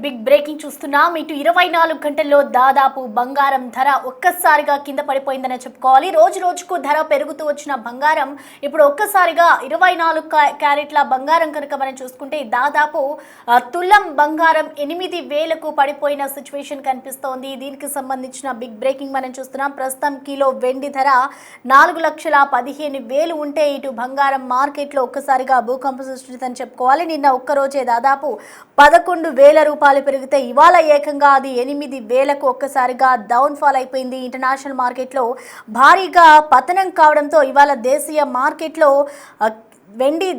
Big breaking చూస్తున్నాం. ఇటు 24 గంటల్లో దాదాపు బంగారం ధర ఒక్కసారిగా కింద పడిపోయిందనే చెప్పుకోవాలి. రోజు రోజుకు ధర పెరుగుతూ వచ్చిన బంగారం ఇప్పుడు ఒక్కసారిగా 24 క్యారెట్ల బంగారం కనుక మనం చూసుకుంటే దాదాపు తులం బంగారం 8,000కు పడిపోయిన సిచ్యువేషన్ కనిపిస్తోంది. దీనికి సంబంధించిన బిగ్ బ్రేకింగ్ మనం చూస్తున్నాం. ప్రస్తుతం కిలో వెండి ధర 4,15,000 ఉంటే ఇటు బంగారం మార్కెట్లో ఒక్కసారిగా భూకంపం సృష్టించిందని చెప్పుకోవాలి. నిన్న ఒక్కరోజే దాదాపు 11,000 రూపాయలు పెరిగితే ఇవాళ ఏకంగా అది 8,000కు ఒక్కసారిగా డౌన్ ఫాల్ అయిపోయింది. ఇంటర్నేషనల్ మార్కెట్లో భారీగా పతనం కావడంతో ఇవాళ దేశీయ మార్కెట్లో వెండి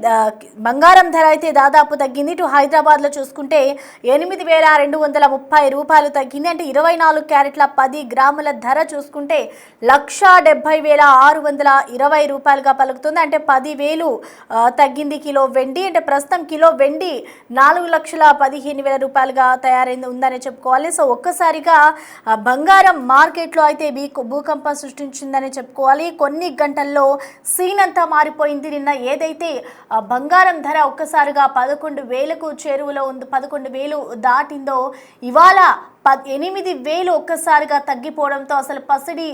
బంగారం ధర అయితే దాదాపు తగ్గింది. ఇటు హైదరాబాద్లో చూసుకుంటే 8,230 రూపాయలు తగ్గింది. అంటే 24 క్యారెట్ల 10 గ్రాముల ధర చూసుకుంటే 1,70,620 రూపాయలుగా పలుకుతుంది. అంటే 10,000 తగ్గింది కిలో వెండి. అంటే ప్రస్తుతం కిలో వెండి 4,15,000 రూపాయలుగా తయారైంది ఉందని చెప్పుకోవాలి. సో ఒక్కసారిగా బంగారం మార్కెట్లో అయితే భూకంపం సృష్టించిందని చెప్పుకోవాలి. కొన్ని గంటల్లో సీన్ అంతా మారిపోయింది. నిన్న ఏదైతే బంగారం ధర ఒక్కసారిగా 11,000కు చేరువలో ఉంది, 11,000 దాటిందో ఇవాళ 8,000 ఒక్కసారిగా తగ్గిపోవడంతో అసలు పసిడి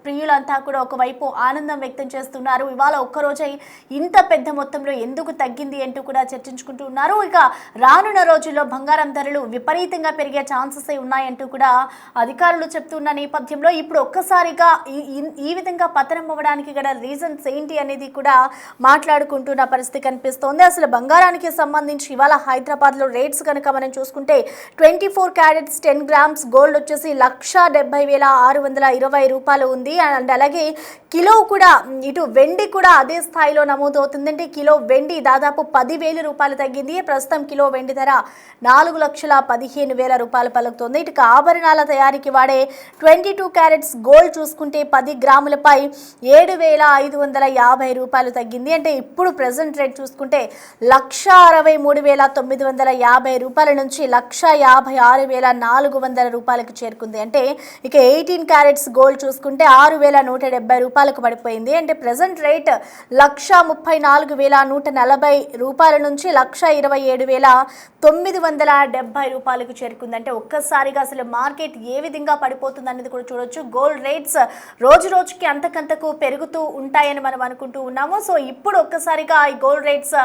ప్రియులంతా కూడా ఒకవైపు ఆనందం వ్యక్తం చేస్తున్నారు. ఇవాళ ఒక్కరోజే ఇంత పెద్ద మొత్తంలో ఎందుకు తగ్గింది అంటూ కూడా చర్చించుకుంటూ ఉన్నారు. ఇక రానున్న రోజుల్లో బంగారం ధరలు విపరీతంగా పెరిగే ఛాన్సెస్ ఉన్నాయంటూ కూడా అధికారులు చెప్తున్న నేపథ్యంలో ఇప్పుడు ఒక్కసారిగా ఈ విధంగా పతనం అవ్వడానికి గల రీజన్స్ ఏంటి అనేది కూడా మాట్లాడుకుంటున్న పరిస్థితి కనిపిస్తోంది. అసలు బంగారానికి సంబంధించి ఇవాళ హైదరాబాద్లో రేట్స్ కనుక మనం చూసుకుంటే 24 క్యారెట్స్ 10 గ్రామ్స్ గోల్డ్ వచ్చేసి 1,70,620 రూపాయలు ఉంది. అండ్ అలాగే కిలో కూడా ఇటు వెండి కూడా అదే స్థాయిలో నమోదవుతుంది. అంటే కిలో వెండి దాదాపు 10,000 రూపాయలు తగ్గింది. ప్రస్తుతం కిలో వెండి ధర 4,15,000 రూపాయలు పలుకుతుంది. ఇటు ఆభరణాల తయారీకి వాడే 22 క్యారెట్స్ గోల్డ్ చూసుకుంటే 10 గ్రాములపై 7,550 రూపాయలు తగ్గింది. అంటే ఇప్పుడు ప్రెసెంట్ రేట్ చూసుకుంటే 1,63,950 రూపాయల నుంచి 1,56,400 రూపాయలకు చేరుకుంది. అంటే ఇక 18 క్యారెట్స్ గోల్డ్ చూసుకుంటే 6,170 రూపాయలకు పడిపోయింది. అంటే ప్రెసెంట్ రేట్ 1,34,140 రూపాయల నుంచి 1,27,970 రూపాయలకు చేరుకుంది. అంటే ఒక్కసారిగా అసలు మార్కెట్ ఏ విధంగా పడిపోతుంది అనేది కూడా చూడొచ్చు. గోల్డ్ రేట్స్ రోజు రోజుకి అంతకంతకు పెరుగుతూ ఉంటాయని మనం అనుకుంటూ ఉన్నాము. సో ఇప్పుడు ఒక్కసారిగా ఈ గోల్డ్ రేట్స్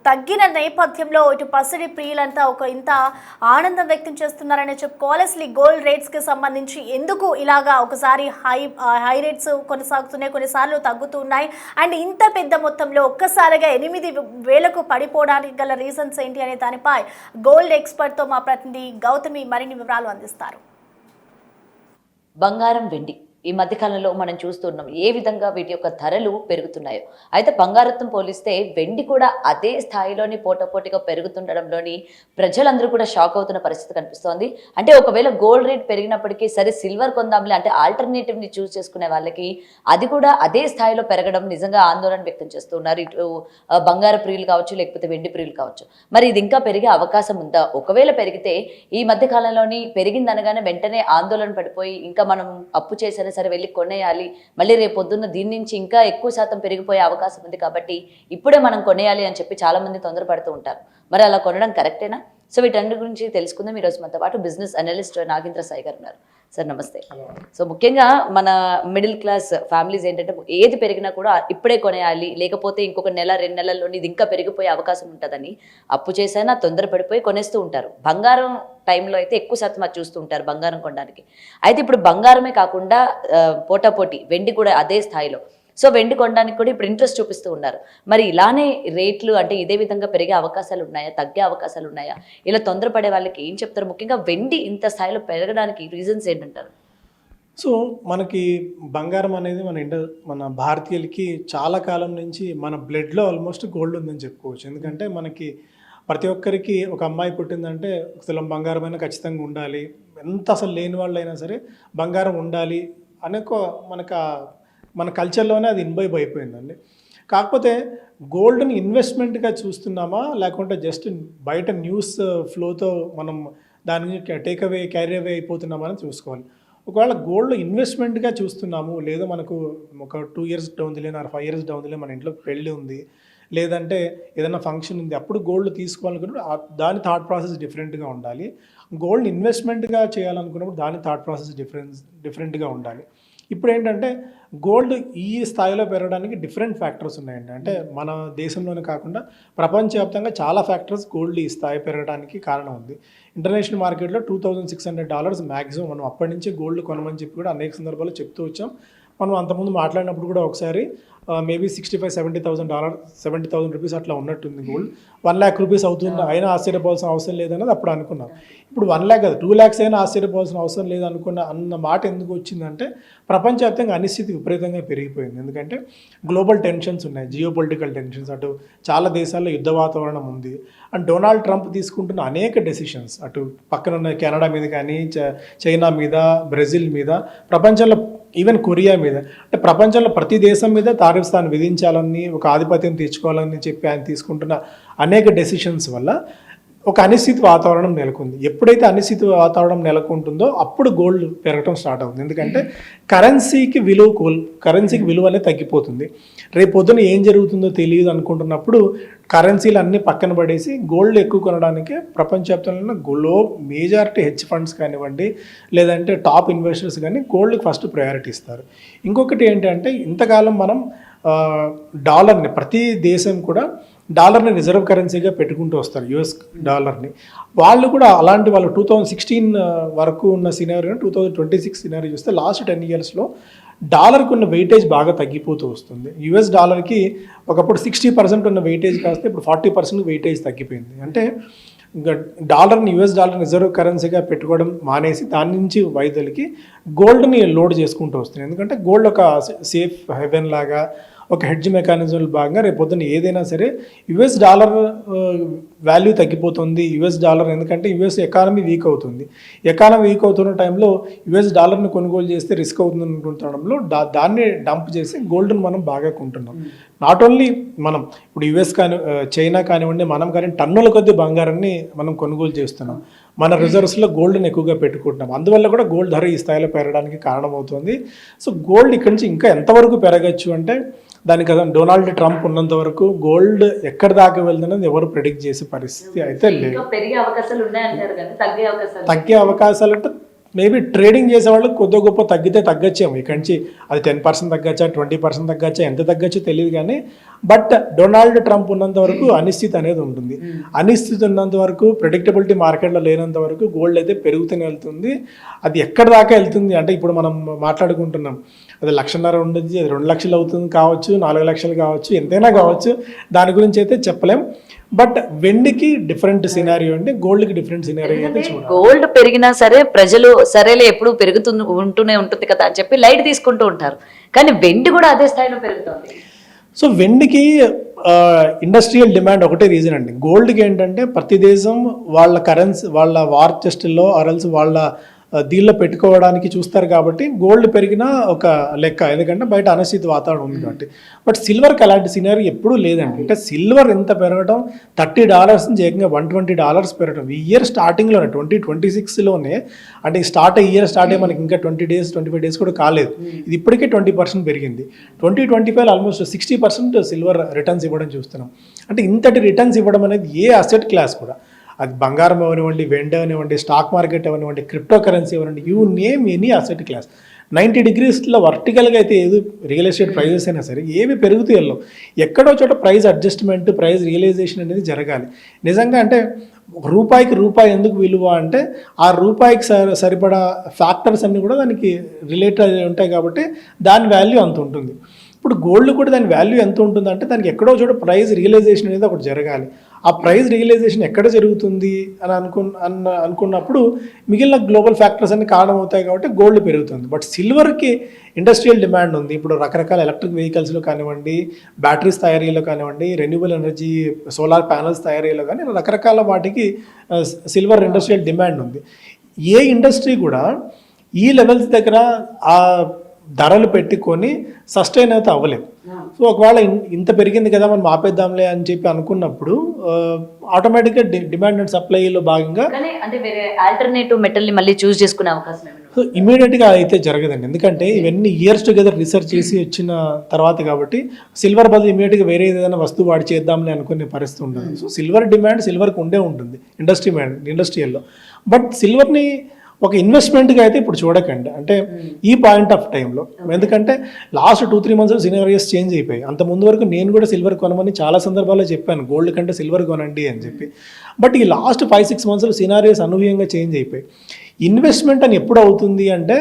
తగ్గిన నేపథ్యంలో ఇటు పసిడి ప్రియులంతా ఇంత ఆనందం వ్యక్తం చేస్తున్నారని చెప్పుకోవాలి. అసలు ఈ గోల్డ్ రేట్స్కి సంబంధించి ఎందుకు ఇలాగా ఒకసారి హై రేట్స్ కొనసాగుతున్నాయి, కొన్నిసార్లు తగ్గుతూ ఉన్నాయి, అండ్ ఇంత పెద్ద మొత్తంలో ఒక్కసారిగా 8,000కు పడిపోవడానికి గల రీజన్స్ ఏంటి అనే దానిపై గోల్డ్ ఎక్స్పర్ట్తో మా ప్రతినిధి గౌతమి మరిన్ని వివరాలు అందిస్తారు. బంగారం, వెండి ఈ మధ్యకాలంలో మనం చూస్తున్నాం ఏ విధంగా వీటి యొక్క ధరలు పెరుగుతున్నాయో. అయితే బంగారంతో పోలిస్తే వెండి కూడా అదే స్థాయిలోని పోటాపోటీగా పెరుగుతుండడంలోని ప్రజలందరూ కూడా షాక్ అవుతున్న పరిస్థితి కనిపిస్తోంది. అంటే ఒకవేళ గోల్డ్ రేట్ పెరిగినప్పటికీ సరే సిల్వర్ కొందాంలే అంటే ఆల్టర్నేటివ్ని చూస్ చేసుకునే వాళ్ళకి అది కూడా అదే స్థాయిలో పెరగడం నిజంగా ఆందోళన వ్యక్తం చేస్తున్నారు. ఇటు బంగారు ప్రియులు కావచ్చు, లేకపోతే వెండి ప్రియులు కావచ్చు. మరి ఇది ఇంకా పెరిగే అవకాశం ఉందా? ఒకవేళ పెరిగితే ఈ మధ్య కాలంలోని పెరిగిందనగానే వెంటనే ఆందోళన పడిపోయి ఇంకా మనం అప్పు చేసిన సరే వెళ్ళి కొనేయాలి, మళ్ళీ రేపు పొద్దున్న దీని నుంచి ఇంకా ఎక్కువ శాతం పెరిగిపోయే అవకాశం ఉంది కాబట్టి ఇప్పుడే మనం కొనేయాలి అని చెప్పి చాలా మంది తొందరపడుతూ ఉంటారు. మరి అలా కొనడం కరెక్టేనా? సో వీటన్నిటి గురించి తెలుసుకుందాం. ఈరోజు మనతో పాటు బిజినెస్ అనలిస్ట్ నాగేంద్ర సాయి గారు ఉన్నారు. సార్ నమస్తే. సో ముఖ్యంగా మన మిడిల్ క్లాస్ ఫ్యామిలీస్ ఏంటంటే ఏది పెరిగినా కూడా ఇప్పుడే కొనేయాలి, లేకపోతే ఇంకొక నెల 2 నెలల్లోని ఇది ఇంకా పెరిగిపోయే అవకాశం ఉంటుందని అప్పు చేసైనా తొందరపడిపోయి కొనేస్తూ ఉంటారు. బంగారం టైంలో అయితే ఎక్కువ శాతం అది చూస్తూ ఉంటారు బంగారం కొనడానికి. అయితే ఇప్పుడు బంగారమే కాకుండా పోటాపోటీ వెండి కూడా అదే స్థాయిలో. సో వెండి కొనడానికి కూడా ఇప్పుడు ఇంట్రెస్ట్ చూపిస్తూ ఉన్నారు. మరి ఇలానే రేట్లు అంటే ఇదే విధంగా పెరిగే అవకాశాలు ఉన్నాయా, తగ్గే అవకాశాలు ఉన్నాయా? ఇలా తొందరపడే వాళ్ళకి ఏం చెప్తారు? ముఖ్యంగా వెండి ఇంత స్థాయిలో పెరగడానికి రీజన్స్ ఏంటంటారు? సో మనకి బంగారం అనేది మన భారతీయులకి చాలా కాలం నుంచి మన బ్లడ్లో ఆల్మోస్ట్ గోల్డ్ ఉందని చెప్పుకోవచ్చు. ఎందుకంటే మనకి ప్రతి ఒక్కరికి ఒక అమ్మాయి పుట్టిందంటే ఒక తులం బంగారమైనా ఖచ్చితంగా ఉండాలి, ఎంత అసలు లేని వాళ్ళు అయినా సరే బంగారం ఉండాలి అనే మన కల్చర్లోనే అది ఇన్వైబ్ అయిపోయిందండి. కాకపోతే గోల్డ్ని ఇన్వెస్ట్మెంట్గా చూస్తున్నామా, లేకుంటే జస్ట్ బయట న్యూస్ ఫ్లోతో మనం దాని నుంచి క్యారీ అవే అయిపోతున్నామా అని చూసుకోవాలి. ఒకవేళ గోల్డ్ ఇన్వెస్ట్మెంట్గా చూస్తున్నాము, లేదా మనకు ఒక 2 years down the line or 5 years down the line మన ఇంట్లో పెళ్ళి ఉంది, లేదంటే ఏదైనా ఫంక్షన్ ఉంది అప్పుడు గోల్డ్ తీసుకోవాలనుకున్నప్పుడు దాని థాట్ ప్రాసెస్ డిఫరెంట్గా ఉండాలి. గోల్డ్ ఇన్వెస్ట్మెంట్గా చేయాలనుకున్నప్పుడు దాని థాట్ ప్రాసెస్ డిఫరెంట్గా ఉండాలి. ఇప్పుడు ఏంటంటే గోల్డ్ ఈ స్థాయిలో పెరగడానికి డిఫరెంట్ ఫ్యాక్టర్స్ ఉన్నాయండి. అంటే మన దేశంలోనే కాకుండా ప్రపంచవ్యాప్తంగా చాలా ఫ్యాక్టర్స్ గోల్డ్ ఈ స్థాయి పెరగడానికి కారణం ఉంది. ఇంటర్నేషనల్ మార్కెట్లో $2,600 మ్యాక్సిమం. మనం అప్పటి నుంచి గోల్డ్ కొనమని చెప్పి కూడా అనేక సందర్భాల్లో చెప్తూ వచ్చాం. మనం అంతకుముందు మాట్లాడినప్పుడు కూడా ఒకసారి మేబీ $65,000-70,000 రూపీస్ అట్లా ఉన్నట్టుంది గోల్డ్. 1 lakh రూపీస్ అవుతుంది అయినా ఆశ్చర్యపోవాల్సిన అవసరం లేదన్నది అప్పుడు అనుకున్నాం. ఇప్పుడు 1 lakh కాదు 2 lakhs అయినా ఆశ్చర్యపోవాల్సిన అవసరం లేదనుకున్న మాట ఎందుకు వచ్చిందంటే ప్రపంచవ్యాప్తంగా అనిశ్చితి విపరీతంగా పెరిగిపోయింది. ఎందుకంటే గ్లోబల్ టెన్షన్స్ ఉన్నాయి, జియో పొలిటికల్ టెన్షన్స్, అటు చాలా దేశాల్లో యుద్ధ వాతావరణం ఉంది. అండ్ డొనాల్డ్ ట్రంప్ తీసుకుంటున్న అనేక డెసిషన్స్ అటు పక్కన ఉన్న కెనడా మీద కానీ, చైనా మీద, బ్రెజిల్ మీద, ప్రపంచంలో ఈవెన్ కొరియా మీద, అంటే ప్రపంచంలో ప్రతి దేశం మీద టారిఫ్స్ తాను విధించాలని, ఒక ఆధిపత్యం తెచ్చుకోవాలని చెప్పి ఆయన తీసుకుంటున్న అనేక డెసిషన్స్ వల్ల ఒక అనిశ్చిత వాతావరణం నెలకొంది. ఎప్పుడైతే అనిశ్చిత వాతావరణం నెలకొంటుందో అప్పుడు గోల్డ్ పెరగడం స్టార్ట్ అవుతుంది. ఎందుకంటే కరెన్సీకి విలువ అనేది తగ్గిపోతుంది. రేపు పొద్దున ఏం జరుగుతుందో తెలియదు అనుకుంటున్నప్పుడు కరెన్సీలు అన్నీ పక్కన పడేసి గోల్డ్ ఎక్కువ కొనడానికి ప్రపంచవ్యాప్తంలో మేజారిటీ హెడ్జ్ ఫండ్స్ కానివ్వండి, లేదంటే టాప్ ఇన్వెస్టర్స్ కానీ గోల్డ్కి ఫస్ట్ ప్రయారిటీ ఇస్తారు. ఇంకొకటి ఏంటంటే ఇంతకాలం మనం డాలర్ని, ప్రతి దేశం కూడా డాలర్ని రిజర్వ్ కరెన్సీగా పెట్టుకుంటూ వస్తారు, యుఎస్ డాలర్ని. వాళ్ళు కూడా అలాంటి వాళ్ళు 2016 వరకు ఉన్న సినారియో 2026 సినారియో చూస్తే లాస్ట్ 10 yearsలో డాలర్కి ఉన్న వెయిటేజ్ బాగా తగ్గిపోతూ వస్తుంది. యుఎస్ డాలర్కి ఒకప్పుడు 60% ఉన్న వెయిటేజ్ కాస్తే ఇప్పుడు 40% వెయిటేజ్ తగ్గిపోయింది. అంటే ఇంకా యుఎస్ డాలర్ని రిజర్వ్ కరెన్సీగా పెట్టుకోవడం మానేసి దాని నుంచి వైదొలికి గోల్డ్ని లోడ్ చేసుకుంటూ వస్తుంది. ఎందుకంటే గోల్డ్ ఒక సేఫ్ హెవెన్ లాగా, ఒక హెడ్జ్ మెకానిజంలో భాగంగా రేపు పొద్దున్న ఏదైనా సరే యుఎస్ డాలర్ వాల్యూ తగ్గిపోతుంది. యుఎస్ డాలర్ ఎందుకంటే యుఎస్ ఎకానమీ వీక్ అవుతుంది. ఎకానమీ వీక్ అవుతున్న టైంలో యుఎస్ డాలర్ని కొనుగోలు చేస్తే రిస్క్ అవుతుంది అనుకుంటడంలో దాన్ని డంప్ చేసి గోల్డ్ని మనం బాగా కొంటున్నాం. నాట్ ఓన్లీ మనం ఇప్పుడు యుఎస్ చైనా కానివ్వండి, మనం కానీ టన్నుల కొద్ది బంగారాన్ని మనం కొనుగోలు చేస్తున్నాం. మన రిజర్వ్స్లో గోల్డ్ని ఎక్కువగా పెట్టుకుంటున్నాం. అందువల్ల కూడా గోల్డ్ ధర ఈ స్థాయిలో పెరగడానికి కారణమవుతుంది. సో గోల్డ్ ఇక్కడి నుంచి ఇంకా ఎంతవరకు పెరగచ్చు అంటే దానికి డొనాల్డ్ ట్రంప్ ఉన్నంత వరకు గోల్డ్ ఎక్కడి దాకా వెళ్తున్నది ఎవరు ప్రెడిక్ట్ చేసే పరిస్థితి అయితే లేదు. తగ్గే అవకాశాలు అంటే మేబీ ట్రేడింగ్ చేసే వాళ్ళు కొద్ది గొప్ప తగ్గితే తగ్గచ్చేమో. ఇక్కడి నుంచి అది 10% తగ్గచ్చా, 20% తగ్గచ్చా, ఎంత తగ్గచ్చో తెలియదు కానీ బట్ డొనాల్డ్ ట్రంప్ ఉన్నంత వరకు అనిశ్చితి అనేది ఉంటుంది. అనిశ్చితి ఉన్నంత వరకు, ప్రెడిక్టబిలిటీ మార్కెట్లో లేనంత వరకు గోల్డ్ అయితే పెరుగుతూనే వెళ్తుంది. అది ఎక్కడి దాకా వెళ్తుంది అంటే ఇప్పుడు మనం మాట్లాడుకుంటున్నాం అది 1,50,000 ఉండదు, అది 2 లక్షలు అవుతుంది కావచ్చు, 4 లక్షలు కావచ్చు, ఎంతైనా కావచ్చు. దాని గురించి అయితే చెప్పలేం. బట్ వెండికి డిఫరెంట్ సినారియో అండి, గోల్డ్కి డిఫరెంట్ సినారియో అయితే చూడాలి. గోల్డ్ పెరిగినా సరే ప్రజలు సరేలే ఎప్పుడు ఉంటూనే ఉంటుంది కదా అని చెప్పి లైట్ తీసుకుంటూ ఉంటారు. కానీ వెండి కూడా అదే స్థాయిలో పెరుగుతుంది. సో వెండికి ఇండస్ట్రియల్ డిమాండ్ ఒకటే రీజన్ అండి. గోల్డ్కి ఏంటంటే ప్రతి దేశం వాళ్ళ కరెన్సీ, వాళ్ళ వార్ చెస్ట్లో ఆర్ఎల్స్ వాళ్ళ దీనిలో పెట్టుకోవడానికి చూస్తారు కాబట్టి గోల్డ్ పెరిగినా ఒక లెక్క, ఎందుకంటే బయట అనిశ్చిత వాతావరణం ఉంది కాబట్టి. బట్ సిల్వర్కి అలాంటి సినారీ ఎప్పుడూ లేదండి. అంటే సిల్వర్ ఎంత పెరగడం, $30 నుంచి ఏకంగా $120 పెరగడం ఈ ఇయర్ స్టార్టింగ్లోనే 2026లోనే, అంటే స్టార్ట్ అయ్యి మనకి ఇంకా 20 days 25 days కూడా కాలేదు. ఇది ఇప్పటికే 20% పెరిగింది. 2025 ఆల్మోస్ట్ 60% సిల్వర్ రిటర్న్స్ ఇవ్వడం చూస్తున్నాం. అంటే ఇంతటి రిటర్న్స్ ఇవ్వడం అనేది ఏ అసెట్ క్లాస్ కూడా, అది బంగారం అవనివ్వండి, వెండి అవనివ్వండి, స్టాక్ మార్కెట్ అవనివ్వండి, క్రిప్టో కరెన్సీ అవనివ్వండి, you name any asset class 90 degreesలో వర్టికల్గా అయితే ఏది రియల్ ఎస్టేట్ ప్రైజెస్ అయినా సరే ఏవి పెరుగుతూ వెళ్ళవు. ఎక్కడో చోట ప్రైస్ అడ్జస్ట్మెంట్, ప్రైస్ రియలైజేషన్ అనేది జరగాలి. నిజంగా అంటే రూపాయికి రూపాయి ఎందుకు విలువ అంటే ఆ రూపాయికి సరిపడా ఫ్యాక్టర్స్ అన్నీ కూడా దానికి రిలేటెడ్ ఉంటాయి కాబట్టి దాని వాల్యూ అంత ఉంటుంది. ఇప్పుడు గోల్డ్ కూడా దాని వాల్యూ ఎంత ఉంటుందంటే దానికి ఎక్కడో చోట ప్రైస్ రియలైజేషన్ అనేది ఒకటి జరగాలి. ఆ ప్రైస్ రియలైజేషన్ ఎక్కడ జరుగుతుంది అని అనుకున్నప్పుడు మిగిలిన గ్లోబల్ ఫ్యాక్టర్స్ అన్ని కారణమవుతాయి కాబట్టి గోల్డ్ పెరుగుతుంది. బట్ సిల్వర్కి ఇండస్ట్రియల్ డిమాండ్ ఉంది. ఇప్పుడు రకరకాల ఎలక్ట్రిక్ వెహికల్స్లో కానివ్వండి, బ్యాటరీస్ తయారీలో కానివ్వండి, రెన్యూబుల్ ఎనర్జీ సోలార్ ప్యానల్స్ తయారీలో కానీ రకరకాల వాటికి సిల్వర్ ఇండస్ట్రియల్ డిమాండ్ ఉంది. ఏ ఇండస్ట్రీ కూడా ఈ లెవెల్స్ దగ్గర ఆ ధరలు పెట్టుకొని సస్టైన్ అయితే అవ్వలేదు. సో ఒకవేళ ఇంత పెరిగింది కదా మనం ఆపేద్దాంలే అని చెప్పి అనుకున్నప్పుడు ఆటోమేటిక్గా డిమాండ్ అండ్ సప్లైలో భాగంగా అంటే వేరే ఆల్టర్నేటివ్ మెటల్ని మళ్ళీ చూస్ చేసుకునే అవకాశం సో ఇమీడియట్గా అయితే జరగదండి, ఎందుకంటే ఇవన్నీ ఇయర్స్ టుగెదర్ రీసెర్చ్ చేసి వచ్చిన తర్వాత కాబట్టి సిల్వర్ బదులు ఇమీడియట్గా వేరే ఏదైనా వస్తువు వాడి చేద్దామని అనుకునే పరిస్థితి ఉండదు. సో సిల్వర్ డిమాండ్ సిల్వర్కి ఉండే ఉంటుంది ఇండస్ట్రియల్లో. బట్ సిల్వర్ని ఒక ఇన్వెస్ట్మెంట్గా అయితే ఇప్పుడు చూడకండి, అంటే ఈ పాయింట్ ఆఫ్ టైంలో. ఎందుకంటే లాస్ట్ 2-3 months సినారియోస్ చేంజ్ అయిపోయి. అంత ముందు వరకు నేను కూడా సిల్వర్ కొనమని చాలా సందర్భాల్లో చెప్పాను, గోల్డ్ కంటే సిల్వర్ కొనండి అని చెప్పి. బట్ ఈ లాస్ట్ 5-6 months సినారియోస్ అనూహ్యంగా చేంజ్ అయిపోయి. ఇన్వెస్ట్మెంట్ అని ఎప్పుడు అవుతుంది అంటే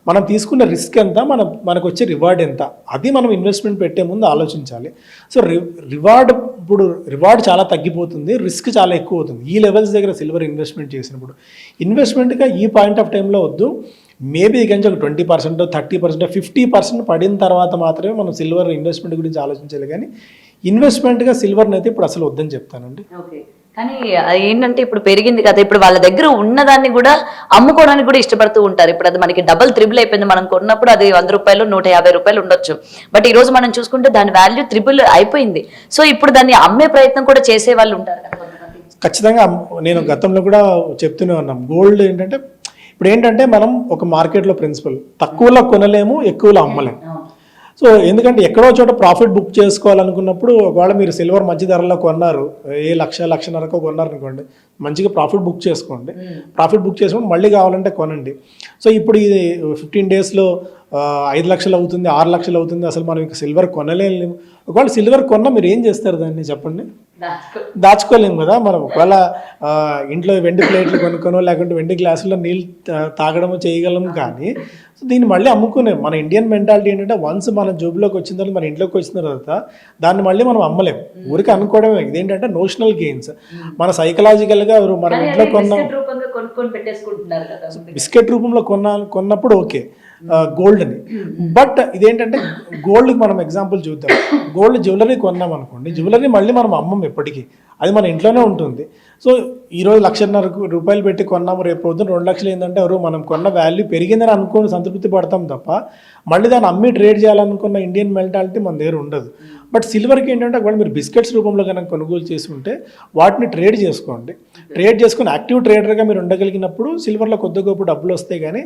మనం తీసుకున్న రిస్క్ ఎంత, మనకు వచ్చే రివార్డ్ ఎంత, అది మనం ఇన్వెస్ట్మెంట్ పెట్టే ముందు ఆలోచించాలి. సో రివార్డ్ చాలా తగ్గిపోతుంది, రిస్క్ చాలా ఎక్కువ అవుతుంది ఈ లెవెల్స్ దగ్గర సిల్వర్ ఇన్వెస్ట్మెంట్ చేసినప్పుడు. ఇన్వెస్ట్మెంట్గా ఈ పాయింట్ ఆఫ్ టైంలో వద్దు, మేబీ కానీ ఒక 20%, 30%, 50% పడిన తర్వాత మాత్రమే మనం సిల్వర్ ఇన్వెస్ట్మెంట్ గురించి ఆలోచించాలి. కానీ ఇన్వెస్ట్మెంట్గా సిల్వర్ని అయితే ఇప్పుడు అసలు వద్దని చెప్తానండి. కానీ ఏంటంటే ఇప్పుడు పెరిగింది కదా, ఇప్పుడు వాళ్ళ దగ్గర ఉన్నదాన్ని కూడా అమ్ముకోవడానికి కూడా ఇష్టపడుతూ ఉంటారు. ఇప్పుడు అది మనకి డబుల్ త్రిబుల్ అయిపోయింది. మనం కొన్నప్పుడు అది 100 రూపాయలు 150 రూపాయలు ఉండొచ్చు, బట్ ఈ రోజు మనం చూసుకుంటే దాని వాల్యూ త్రిబుల్ అయిపోయింది. సో ఇప్పుడు దాన్ని అమ్మే ప్రయత్నం కూడా చేసే వాళ్ళు ఉంటారు. ఖచ్చితంగా నేను గతంలో కూడా చెప్తూనే ఉన్నాం, గోల్డ్ ఏంటంటే ఇప్పుడు ఏంటంటే మనం ఒక మార్కెట్లో ప్రిన్సిపల్ తక్కువలో కొనలేము, ఎక్కువలో అమ్మలేము. సో ఎందుకంటే ఎక్కడో చోట ప్రాఫిట్ బుక్ చేసుకోవాలనుకున్నప్పుడు ఒకవేళ మీరు సిల్వర్ మంచి ధరలో కొన్నారు, 1,00,000-1,50,000 కొన్నారు అనుకోండి, మంచిగా ప్రాఫిట్ బుక్ చేసుకోండి. ప్రాఫిట్ బుక్ చేసుకొని మళ్ళీ కావాలంటే కొనండి. సో ఇప్పుడు ఇది 15 daysలో 5 లక్షలు అవుతుంది, 6 లక్షలు అవుతుంది, అసలు మనం ఇంకా సిల్వర్ కొనలేము. ఒకవేళ సిల్వర్ కొన్నా మీరు ఏం చేస్తారు దాన్ని చెప్పండి? దాచుకోలేము కదా. మనం ఒకవేళ ఇంట్లో వెండి ప్లేట్లు కొనుక్కోనో లేకుంటే వెండి గ్లాసుల్లో నీళ్ళు తాగడమో చేయగలము. కానీ సో దీన్ని మళ్ళీ అమ్ముకునే మన ఇండియన్ మెంటాలిటీ ఏంటంటే వన్స్ మన జోబులోకి వచ్చిన తర్వాత, మన ఇంట్లోకి వచ్చిన తర్వాత దాన్ని మళ్ళీ మనం అమ్మలేము, ఊరికి అనుకోవడమే. ఇదేంటంటే నోషనల్ గెయిన్స్. మన సైకలాజికల్గా మన ఇంట్లో బిస్కెట్ రూపంలో కొన్నప్పుడు ఓకే గోల్డ్ని. బట్ ఇదేంటంటే గోల్డ్కి మనం ఎగ్జాంపుల్ చూద్దాం. గోల్డ్ జ్యువెలరీ కొన్నాం అనుకోండి, జ్యువెలరీ మళ్ళీ మనం అమ్మం ఎప్పటికీ, అది మన ఇంట్లోనే ఉంటుంది. సో ఈరోజు 1,50,000 రూపాయలు పెట్టి కొన్నాము, రేపు పొద్దున్న 2 లక్షలు ఏంటంటే ఎవరు మనం కొన్న వాల్యూ పెరిగిందని అనుకుని సంతృప్తి పడతాం తప్ప మళ్ళీ దాన్ని అమ్మి ట్రేడ్ చేయాలనుకున్న ఇండియన్ మెంటాలిటీ మన దగ్గర ఉండదు. బట్ సిల్వర్కి ఏంటంటే ఒకవేళ మీరు బిస్కెట్స్ రూపంలో కనుక కొనుగోలు చేసుకుంటే వాటిని ట్రేడ్ చేసుకోండి. ట్రేడ్ చేసుకుని యాక్టివ్ ట్రేడర్గా మీరు ఉండగలిగినప్పుడు సిల్వర్లో కొద్ది గొప్ప డబ్బులు వస్తాయి. కానీ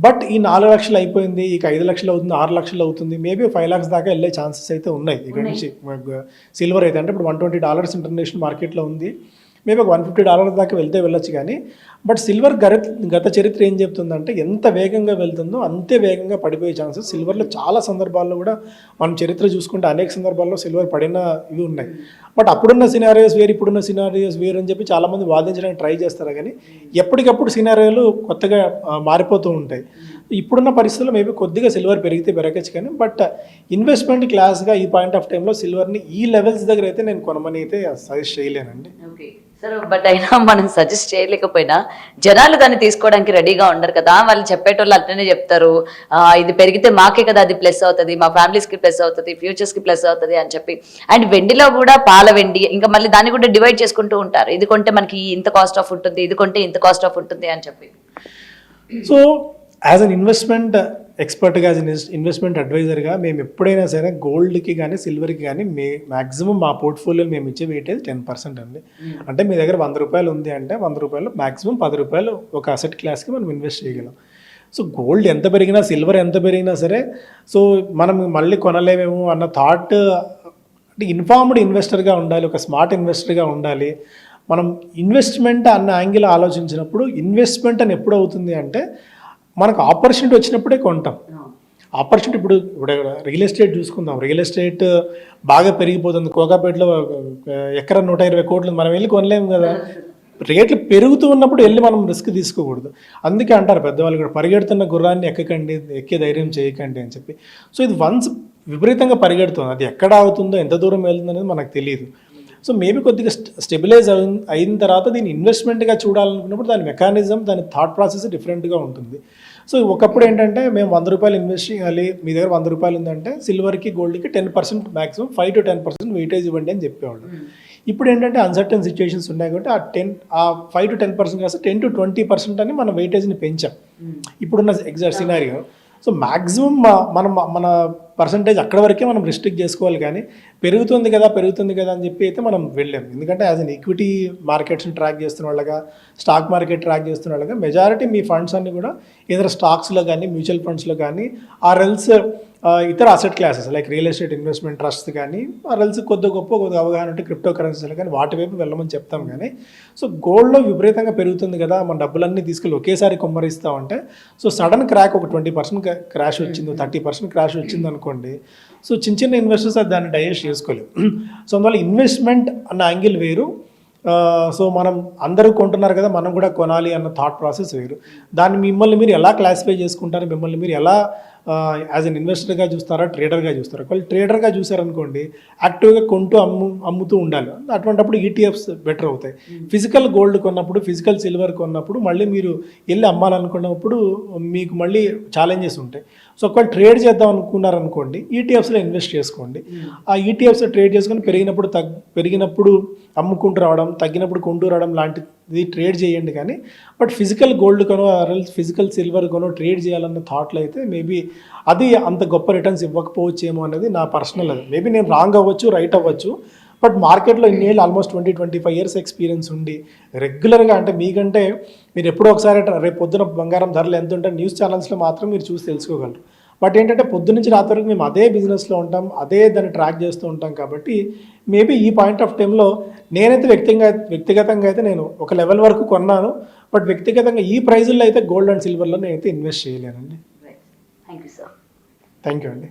బట్ ఈ 4 లక్షలు అయిపోయింది, ఇక 5 లక్షలు అవుతుంది, 6 లక్షలు అవుతుంది, మేబీ 5 lakhs దాకా వెళ్ళే ఛాన్సెస్ అయితే ఉన్నాయి ఇక్కడ నుంచి. సిల్వర్ అయితే అంటే ఇప్పుడు $120 ఇంటర్నేషనల్ మార్కెట్లో ఉంది, మేబీ ఒక $150 దాకా వెళ్ళొచ్చు. కానీ బట్ సిల్వర్ గత చరిత్ర ఏం చెప్తుందంటే ఎంత వేగంగా వెళ్తుందో అంతే వేగంగా పడిపోయే ఛాన్సెస్ సిల్వర్లో చాలా సందర్భాల్లో కూడా మనం చరిత్ర చూసుకుంటే అనేక సందర్భాల్లో సిల్వర్ పడిన ఇవి ఉన్నాయి. బట్ అప్పుడున్న సినారియోస్ వేరు, ఇప్పుడున్న సినారియోస్ వేరు అని చెప్పి చాలామంది వాదించడానికి ట్రై చేస్తారు. కానీ ఎప్పటికప్పుడు సినారియోలు కొత్తగా మారిపోతూ ఉంటాయి. ఇప్పుడున్న పరిస్థితుల్లో మేబీ కొద్దిగా సిల్వర్ పెరిగితే పెరగచ్చు. కానీ బట్ ఇన్వెస్ట్మెంట్ క్లాస్గా ఈ పాయింట్ ఆఫ్ టైంలో సిల్వర్ని ఈ లెవెల్స్ దగ్గర అయితే నేను కొనమని అయితే సజెస్ట్ చేయలేనండి. సరే, బట్ అయినా మనం సజెస్ట్ చేయలేకపోయినా జనాలు దాన్ని తీసుకోవడానికి రెడీగా ఉండరు కదా. వాళ్ళు చెప్పేటోళ్ళు అట్లనే చెప్తారు, ఇది పెరిగితే మాకే కదా అది ప్లస్ అవుతుంది, మా ఫ్యామిలీస్కి ప్లస్ అవుతుంది, ఫ్యూచర్స్కి ప్లస్ అవుతుంది అని చెప్పి. అండ్ వెండిలో కూడా పాల వెండి, ఇంకా మళ్ళీ దాన్ని కూడా డివైడ్ చేసుకుంటూ ఉంటారు, ఇది కొంటే మనకి ఇంత కాస్ట్ ఆఫ్ ఉంటుంది, ఇది కొంటే ఇంత కాస్ట్ ఆఫ్ ఉంటుంది అని చెప్పి. సో యాజ్ అన్ ఇన్వెస్ట్మెంట్ ఎక్స్పర్ట్గా, యాజ్ అన్ ఇన్వెస్ట్మెంట్ అడ్వైజర్గా మేము ఎప్పుడైనా సరే గోల్డ్కి కానీ సిల్వర్కి కానీ మ్యాక్సిమం మా పోర్ట్ఫోలియోలో మేము ఇచ్చే వెయిటేజ్ 10% అండి. అంటే మీ దగ్గర 100 రూపాయలు ఉంది అంటే 100 రూపాయలు మ్యాక్సిమం 10 రూపాయలు ఒక అసెట్ క్లాస్కి మనం ఇన్వెస్ట్ చేయగలం. సో గోల్డ్ ఎంత పెరిగినా, సిల్వర్ ఎంత పెరిగినా సరే, సో మనం మళ్ళీ కొనలేమేమో అన్న థాట్, అంటే ఇన్ఫార్మ్డ్ ఇన్వెస్టర్గా ఉండాలి, ఒక స్మార్ట్ ఇన్వెస్టర్గా ఉండాలి. మనం ఇన్వెస్ట్మెంట్ అన్న యాంగిల్ ఆలోచించినప్పుడు ఇన్వెస్ట్మెంట్ అని ఎప్పుడు అవుతుంది అంటే మనకు ఆపర్చునిటీ వచ్చినప్పుడే కొంటాం. ఆపర్చునిటీ ఇప్పుడు రియల్ ఎస్టేట్ చూసుకుందాం, రియల్ ఎస్టేట్ బాగా పెరిగిపోతుంది, కోకాపేటలో ఎకరా 120 కోట్లు, మనం వెళ్ళి కొనలేము కదా. రేట్లు పెరుగుతూ ఉన్నప్పుడు వెళ్ళి మనం రిస్క్ తీసుకోకూడదు. అందుకే అంటారు పెద్దవాళ్ళు కూడా, పరిగెడుతున్న గుర్రాన్ని ఎక్కకండి, ఎక్కే ధైర్యం చేయకండి అని చెప్పి. సో ఇది వన్స్ విపరీతంగా పరిగెడుతుంది, అది ఎక్కడ అవుతుందో ఎంత దూరం వెళ్తుందో అనేది మనకు తెలియదు. సో మేబీ కొద్దిగా స్టెబిలైజ్ అయిన తర్వాత దీన్ని ఇన్వెస్ట్మెంట్గా చూడాలనుకున్నప్పుడు దాని మెకానిజం, దాని థాట్ ప్రాసెస్ డిఫరెంట్గా ఉంటుంది. సో ఒకప్పుడు ఏంటంటే మేము 100 రూపాయలు ఇన్వెస్ట్ చేయాలి, మీ దగ్గర 100 రూపాయలు ఉందంటే సిల్వర్కి గోల్డ్కి 10% మ్యాక్సిమం 5 to 10% వెయిటేజ్ ఇవ్వండి అని చెప్పేవాళ్ళు. ఇప్పుడు ఏంటంటే అన్సర్టన్ సిచ్యువేషన్స్ ఉన్నాయి కాబట్టి ఆ 5 to 10% కాస్త 10 to 20% అని మన వెయిటేజ్ని పెంచాం ఇప్పుడున్న ఎగ్జాక్ట్ సినారియో. సో మ్యాక్సిమం మన పర్సంటేజ్ అక్కడ వరకే మనం రిస్ట్రిక్ట్ చేసుకోవాలి, కానీ పెరుగుతుంది కదా అని చెప్పి అయితే మనం వెళ్ళాం. ఎందుకంటే యాజ్ అన్ ఈక్విటీ మార్కెట్స్ని ట్రాక్ చేస్తున్న వాళ్ళగా, స్టాక్ మార్కెట్ ట్రాక్ చేస్తున్న వాళ్ళగా మెజారిటీ మీ ఫండ్స్ అన్ని కూడా ఏదైనా స్టాక్స్లో కానీ, మ్యూచువల్ ఫండ్స్లో కానీ, ఆర్ఎల్స్ ఇతర asset classes like real estate investment trust కానీ, ఆర్ఎల్స్ కొద్దిగా అవగాహన ఉంటే క్రిప్టో కరెన్సీలు కానీ వాటి వైపు వెళ్ళమని చెప్తాం. కానీ సో గోల్డ్లో విపరీతంగా పెరుగుతుంది కదా, మన డబ్బులన్నీ తీసుకెళ్ళి ఒకేసారి కొమ్మరిస్తామంటే, సో సడన్ క్రాక్ ఒక 20% క్రాష్ వచ్చింది, 30% క్రాష్ వచ్చింది అనుకోండి, సో చిన్న ఇన్వెస్టర్స్ అది దాన్ని డైజెస్ట్ చేసుకోలేవు. సో అందువల్ల ఇన్వెస్ట్మెంట్ అన్న యాంగిల్ వేరు. సో మనం అందరూ కొంటున్నారు కదా, మనం కూడా కొనాలి అన్న థాట్ ప్రాసెస్ వేరు. దాన్ని మిమ్మల్ని మీరు ఎలా క్లాసిఫై చేసుకుంటారు, మిమ్మల్ని మీరు ఎలా యాజ్ అన్ ఇన్వెస్టర్గా చూస్తారా, ట్రేడర్గా చూస్తారా? ఒకవేళ ట్రేడర్గా చూసారనుకోండి, యాక్టివ్గా కొంటూ అమ్ముతూ ఉండాలి. అటువంటిప్పుడు ఈటీఎఫ్స్ బెటర్ అవుతాయి. ఫిజికల్ గోల్డ్ కొన్నప్పుడు, ఫిజికల్ సిల్వర్ కొన్నప్పుడు మళ్ళీ మీరు వెళ్ళి అమ్మాలనుకున్నప్పుడు మీకు మళ్ళీ ఛాలెంజెస్ ఉంటాయి. సో ఒకవేళ ట్రేడ్ చేద్దాం అనుకున్నారనుకోండి, ఈటీఎఫ్స్లో ఇన్వెస్ట్ చేసుకోండి. ఆ ఈటీఎఫ్స్ ట్రేడ్ చేసుకొని పెరిగినప్పుడు అమ్ముకుంటూ రావడం, తగ్గినప్పుడు కొంటూ రావడం లాంటిది ట్రేడ్ చేయండి. కానీ but physical gold కొనో, physical silver కొనో trade చేయాలన్న థాట్లో అయితే మేబీ అది అంత గొప్ప రిటర్న్స్ ఇవ్వకపోవచ్చేమో అనేది నా పర్సనల్. అది మేబీ నేను రాంగ్ అవ్వచ్చు, రైట్ అవ్వచ్చు. బట్ మార్కెట్లో ఇన్నేళ్ళు ఆల్మోస్ట్ 20-25 ఇయర్స్ ఎక్స్పీరియన్స్ ఉండి రెగ్యులర్గా, అంటే మీకంటే మీరు ఎప్పుడో ఒకసారి రేపు పొద్దున బంగారం ధరలు ఎంత ఉంటాయి న్యూస్ ఛానల్స్లో మాత్రం మీరు చూసి తెలుసుకోగలరు. బట్ ఏంటంటే పొద్దు నుంచి రాత్రి వరకు మేము అదే బిజినెస్లో ఉంటాం, అదే దాన్ని ట్రాక్ చేస్తూ ఉంటాం. కాబట్టి మేబీ ఈ పాయింట్ ఆఫ్ టైంలో నేనైతే వ్యక్తిగతంగా అయితే నేను ఒక లెవెల్ వరకు కొన్నాను. బట్ వ్యక్తిగతంగా ఈ ప్రైజుల్లో అయితే గోల్డ్ అండ్ సిల్వర్లో నేనైతే ఇన్వెస్ట్ చేయలేనండి. Thank you sir. Thank you అండి.